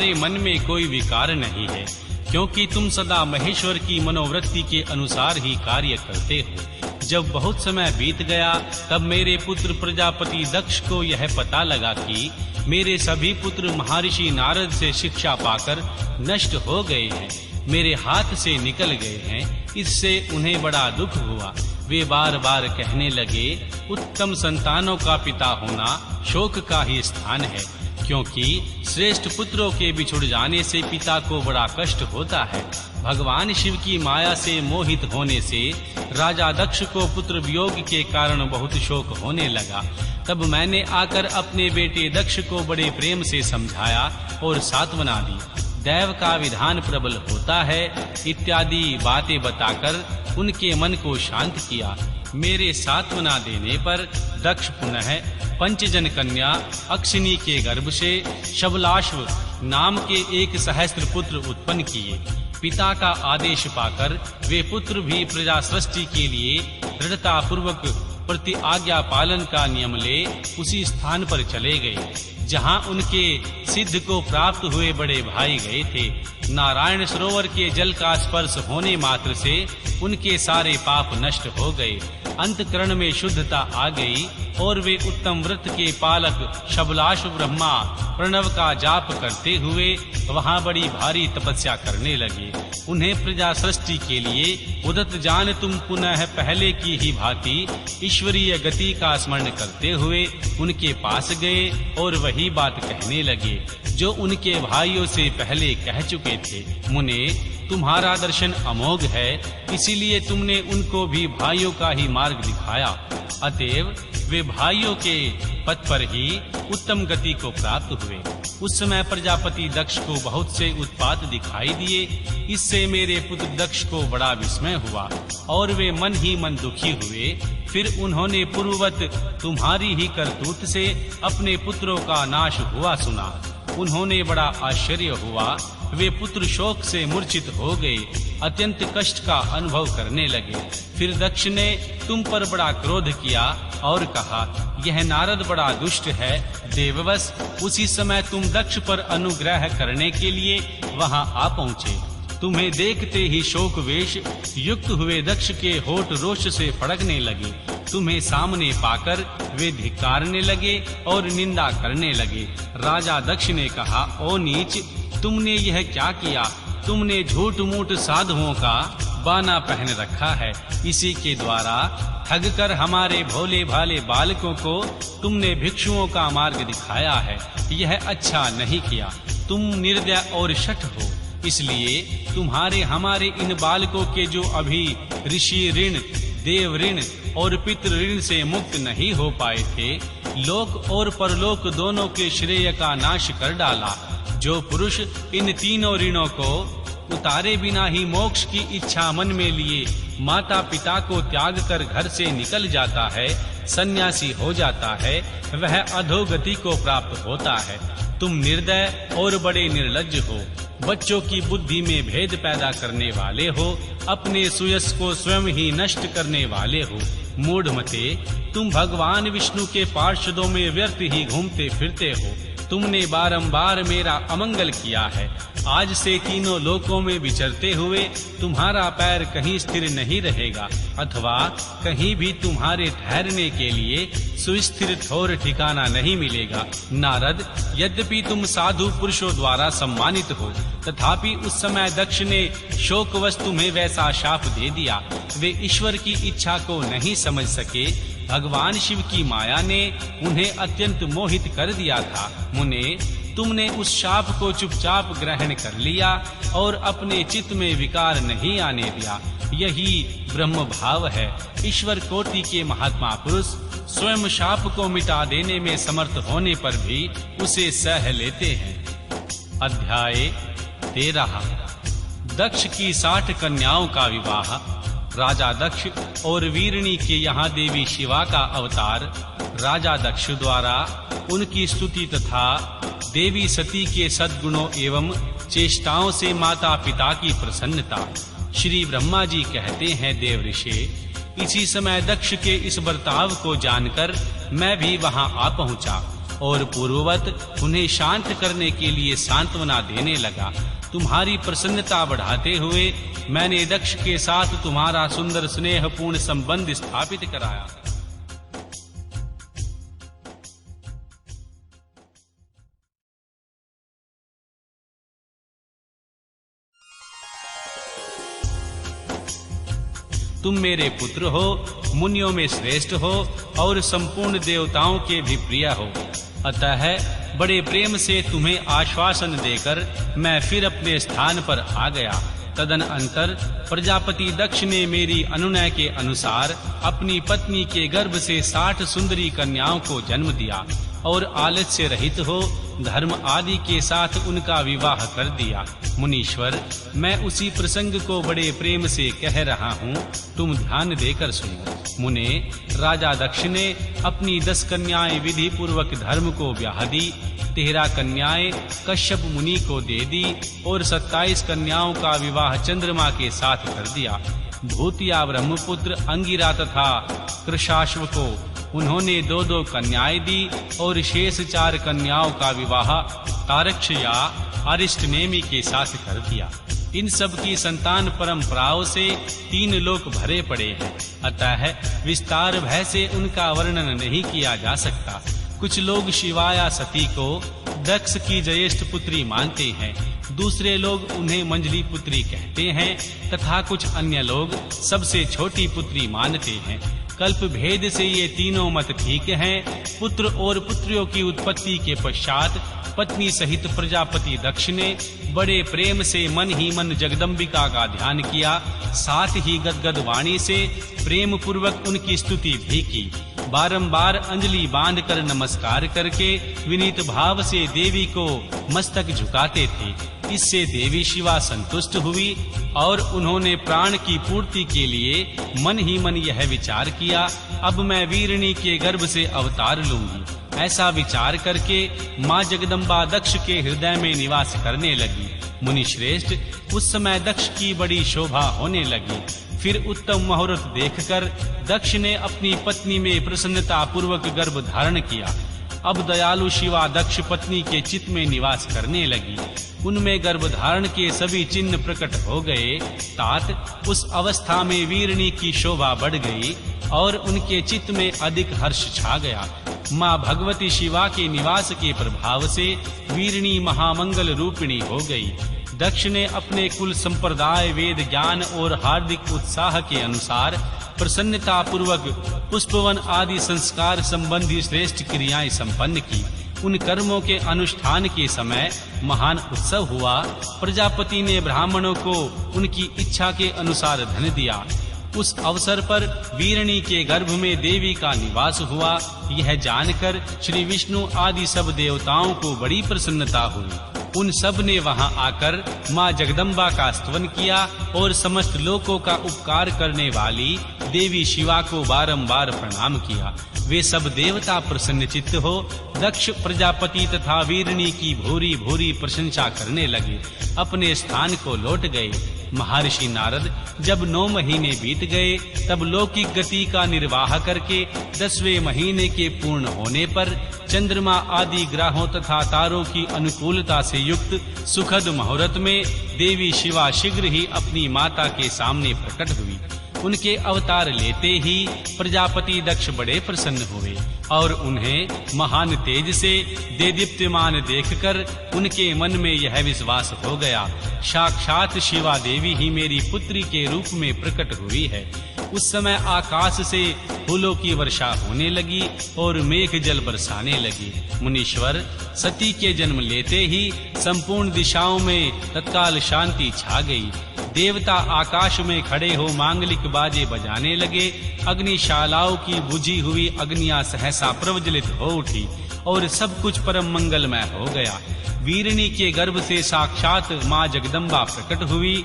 तुम्हारे मन में कोई विकार नहीं है, क्योंकि तुम सदा महेश्वर की मनोवृत्ति के अनुसार ही कार्य करते हो। जब बहुत समय बीत गया, तब मेरे पुत्र प्रजापति दक्ष को यह पता लगा कि मेरे सभी पुत्र महर्षि नारद से शिक्षा पाकर नष्ट हो गए हैं, मेरे हाथ से निकल गए हैं। इससे उन्हें बड़ा दुख हुआ। वे बार बार कहने लगे, उत्तम संतानों का पिता होना शोक का ही स्थान है, क्योंकि श्रेष्ठ पुत्रों के बिछुड़ जाने से पिता को बड़ा कष्ट होता है। भगवान शिव की माया से मोहित होने से राजा दक्ष को पुत्र वियोग के कारण बहुत शोक होने लगा। तब मैंने आकर अपने बेटे दक्ष को बड़े प्रेम से समझाया और सांत्वना दी। दैव का विधान प्रबल होता है इत्यादि बातें बताकर उनके मन को शांत किया। मेरे सांत्वना देने पर दक्ष पुनः पंचजन कन्या अक्षिनी के गर्भ से शबलाश्व नाम के एक सहस्त्र पुत्र उत्पन्न किए। पिता का आदेश पाकर वे पुत्र भी प्रजा सृष्टि के लिए दृढ़ता पूर्वक प्रति आज्ञा पालन का नियम ले उसी स्थान पर चले गए जहां उनके सिद्ध को प्राप्त हुए बड़े भाई गए थे। नारायण सरोवर के जल का स्पर्श होने मात्र से उनके सारे पाप नष्ट हो गए, अंतकरण में शुद्धता आ गई और वे उत्तम व्रत के पालक शबलाश ब्रह्मा प्रणव का जाप करते हुए वहां बड़ी भारी तपस्या करने लगे। उन्हें प्रजा सृष्टि के लिए उदत जान तुम पुनः पहले की ही भांति ईश्वरीय गति का स्मरण करते हुए उनके पास गए और वही बात कहने लगे जो उनके भाइयों से पहले कह चुके थे। मुने, तुम्हारा दर्शन अमोघ है, इसीलिए तुमने उनको भी भाइयों का ही मार्ग दिखाया। अतएव वे भाइयों के पथ पर ही उत्तम गति को प्राप्त हुए। उस समय प्रजापति दक्ष को बहुत से उत्पात दिखाई दिए। इससे मेरे पुत्र दक्ष को बड़ा विस्मय हुआ और वे मन ही मन दुखी हुए। फिर उन्होंने पूर्ववत तुम्हारी ही करतूत से अपने पुत्रों का नाश हुआ सुना। उन्होंने बड़ा आश्चर्य हुआ। वे पुत्र शोक से मूर्छित हो गए, अत्यंत कष्ट का अनुभव करने लगे। फिर दक्ष ने तुम पर बड़ा क्रोध किया और कहा, यह नारद बड़ा दुष्ट है। देववश उसी समय तुम दक्ष पर अनुग्रह करने के लिए वहां आ पहुँचे। तुम्हें देखते ही शोक वेश युक्त हुए दक्ष के होठ रोष से फड़कने लगे। तुम्हें सामने पाकर वे धिक्कारने लगे और निंदा करने लगे। राजा दक्ष ने कहा, ओ नीच, तुमने यह क्या किया? तुमने झूठ मूठ साधुओं का बाना पहन रखा है। इसी के द्वारा ठग कर हमारे भोले भाले बालकों को तुमने भिक्षुओं का मार्ग दिखाया है। यह अच्छा नहीं किया। तुम निर्दय और शठ हो, इसलिए तुम्हारे हमारे इन बालकों के जो अभी ऋषि ऋण, देव ऋण और पितृ ऋण से मुक्त नहीं हो पाए थे, लोक और परलोक दोनों के श्रेय का नाश कर डाला। जो पुरुष इन तीनों ऋणों को उतारे बिना ही मोक्ष की इच्छा मन में लिए माता पिता को त्याग कर घर से निकल जाता है, सन्यासी हो जाता है, वह अधोगति को प्राप्त होता है। तुम निर्दय और बड़े निर्लज्ज हो, बच्चों की बुद्धि में भेद पैदा करने वाले हो, अपने सुयश को स्वयं ही नष्ट करने वाले हो। मूढ़ मते, तुम भगवान विष्णु के पार्षदों में व्यर्थ ही घूमते फिरते हो। तुमने बारंबार मेरा अमंगल किया है। आज से तीनों लोकों में विचरते हुए तुम्हारा पैर कहीं स्थिर नहीं रहेगा, अथवा कहीं भी तुम्हारे ठहरने के लिए सुस्थिर ठौर ठिकाना नहीं मिलेगा। नारद, यद्यपि तुम साधु पुरुषों द्वारा सम्मानित हो, तथापि उस समय दक्ष ने शोकवश तुम्हें वैसा शाप दे दिया। वे ईश्वर की इच्छा को नहीं समझ सके। भगवान शिव की माया ने उन्हें अत्यंत मोहित कर दिया था। मुने, तुमने उस शाप को चुपचाप ग्रहण कर लिया और अपने चित्त में विकार नहीं आने दिया। यही ब्रह्म भाव है। ईश्वर कोटि के महात्मा पुरुष स्वयं शाप को मिटा देने में समर्थ होने पर भी उसे सह लेते हैं। अध्याय 13। दक्ष की 60 कन्याओं का विवाह। राजा दक्ष और वीरणी के यहाँ देवी शिवा का अवतार। राजा दक्ष द्वारा उनकी स्तुति तथा देवी सती के सद्गुणों एवं चेष्टाओं से माता पिता की प्रसन्नता। श्री ब्रह्मा जी कहते हैं, देव ऋषि, इसी समय दक्ष के इस बर्ताव को जानकर मैं भी वहां आ पहुंचा। और पूर्ववत उन्हें शांत करने के लिए सांत्वना देने लगा। तुम्हारी प्रसन्नता बढ़ाते हुए मैंने दक्ष के साथ तुम्हारा सुंदर स्नेहपूर्ण संबंध स्थापित कराया। तुम मेरे पुत्र हो, मुनियों में श्रेष्ठ हो और संपूर्ण देवताओं के भी प्रिय हो। अतः बड़े प्रेम से तुम्हें आश्वासन देकर मैं फिर अपने स्थान पर आ गया। तदनंतर प्रजापति दक्ष ने मेरी अनुनय के अनुसार अपनी पत्नी के गर्भ से 60 सुंदरी कन्याओं को जन्म दिया और आलस्य रहित हो धर्म आदि के साथ उनका विवाह कर दिया। मुनीश्वर, मैं उसी प्रसंग को बड़े प्रेम से कह रहा हूँ, तुम ध्यान देकर सुनो। मुने, राजा दक्ष ने अपनी 10 कन्याएं विधि पूर्वक धर्म को ब्याह दी, 13 कन्याएं कश्यप मुनि को दे दी और 27 कन्याओं का विवाह चंद्रमा के साथ कर दिया। भूतिया ब्रह्मपुत्र अंगिरा तथा कृशाश्व को उन्होंने 2-2 कन्याएं दी और शेष 4 कन्याओं का विवाह तारक्ष या अरिष्टनेमि के साथ कर दिया। इन सब की संतान परंपराओं से 3 लोक भरे पड़े हैं, अतः विस्तार भय से उनका वर्णन नहीं किया जा सकता। कुछ लोग शिवाया सती को दक्ष की ज्येष्ठ पुत्री मानते हैं, दूसरे लोग उन्हें मंजली पुत्री कहते हैं तथा कुछ अन्य लोग सबसे छोटी पुत्री मानते हैं। कल्प भेद से ये तीनों मत ठीक हैं। पुत्र और पुत्रियों की उत्पत्ति के पश्चात पत्नी सहित प्रजापति दक्ष ने बड़े प्रेम से मन ही मन जगदम्बिका का ध्यान किया, साथ ही गदगद वाणी से प्रेम पूर्वक उनकी स्तुति भी की। बारंबार अंजलि बांधकर नमस्कार करके विनीत भाव से देवी को मस्तक झुकाते थे। इससे देवी शिवा संतुष्ट हुई और उन्होंने प्राण की पूर्ति के लिए मन ही मन यह विचार किया, अब मैं वीरणी के गर्भ से अवतार लूंगी। ऐसा विचार करके माँ जगदम्बा दक्ष के हृदय में निवास करने लगी। मुनि श्रेष्ठ, उस समय दक्ष की बड़ी शोभा होने लगी। फिर उत्तम मुहूर्त देखकर दक्ष ने अपनी पत्नी में प्रसन्नता पूर्वक गर्भ धारण किया। अब दयालु शिवा दक्ष पत्नी के चित्त में निवास करने लगी। उनमें गर्भ धारण के सभी चिन्ह प्रकट हो गए। तात उस अवस्था में वीरणी की शोभा बढ़ गई और उनके चित्त में अधिक हर्ष छा गया। माँ भगवती शिवा के निवास के प्रभाव से वीरणी महामंगल रूपिणी हो गई। दक्ष ने अपने कुल संप्रदाय, वेद ज्ञान और हार्दिक उत्साह के अनुसार प्रसन्नता पूर्वक पुष्पवन आदि संस्कार संबंधी श्रेष्ठ क्रियाएं संपन्न की। उन कर्मों के अनुष्ठान के समय महान उत्सव हुआ। प्रजापति ने ब्राह्मणों को उनकी इच्छा के अनुसार धन दिया। उस अवसर पर वीरणी के गर्भ में देवी का निवास हुआ। यह जानकर श्री विष्णु आदि सब देवताओं को बड़ी प्रसन्नता हुई। उन सब ने वहां आकर माँ जगदम्बा का स्तवन किया और समस्त लोकों का उपकार करने वाली देवी शिवा को बारंबार प्रणाम किया। वे सब देवता प्रसन्नचित्त हो दक्ष प्रजापति तथा वीरणी की भूरी भूरी प्रशंसा करने लगे, अपने स्थान को लौट गए। महर्षि नारद जब 9 महीने बीत गए तब लौकिक गति का निर्वाह करके 10वें महीने के पूर्ण होने पर चंद्रमा आदि ग्रहों तथा तारों की अनुकूलता से युक्त सुखद मुहूर्त में देवी शिवा शीघ्र ही अपनी माता के सामने प्रकट हुई। उनके अवतार लेते ही प्रजापति दक्ष बड़े प्रसन्न हुए और उन्हें महान तेज से देदीप्यमान देखकर उनके मन में यह विश्वास हो गया, साक्षात शिवा देवी ही मेरी पुत्री के रूप में प्रकट हुई है। उस समय आकाश से फूलों की वर्षा होने लगी और मेघ जल बरसाने लगी। मुनीश्वर, सती के जन्म लेते ही संपूर्ण दिशाओं में तत्काल शांति छा गई। देवता आकाश में खड़े हो मांगलिक बाजे बजाने लगे। अग्निशालाओं की बुझी हुई अग्नियां सहसा प्रज्वलित हो उठी और सब कुछ परम मंगलमय हो गया। वीरणी के गर्भ से साक्षात माँ जगदम्बा प्रकट हुई।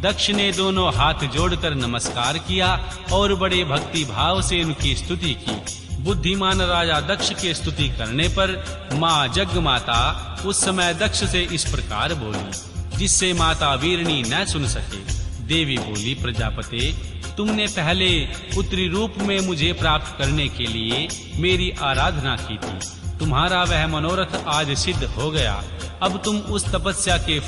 दक्ष ने दोनों हाथ जोड़कर नमस्कार किया और बड़े भक्ति भाव से उनकी स्तुति की। बुद्धिमान राजा दक्ष के स्तुति करने पर माँ जग माता उस समय दक्ष से इस प्रकार बोली, जिससे माता वीरणी न सुन सके। देवी बोली, प्रजापते, तुमने पहले पुत्री रूप में मुझे प्राप्त करने के लिए मेरी आराधना की थी, तुम्हारा वह मनोरथ आज सिद्ध हो गया। अब तुम उस तपस्या के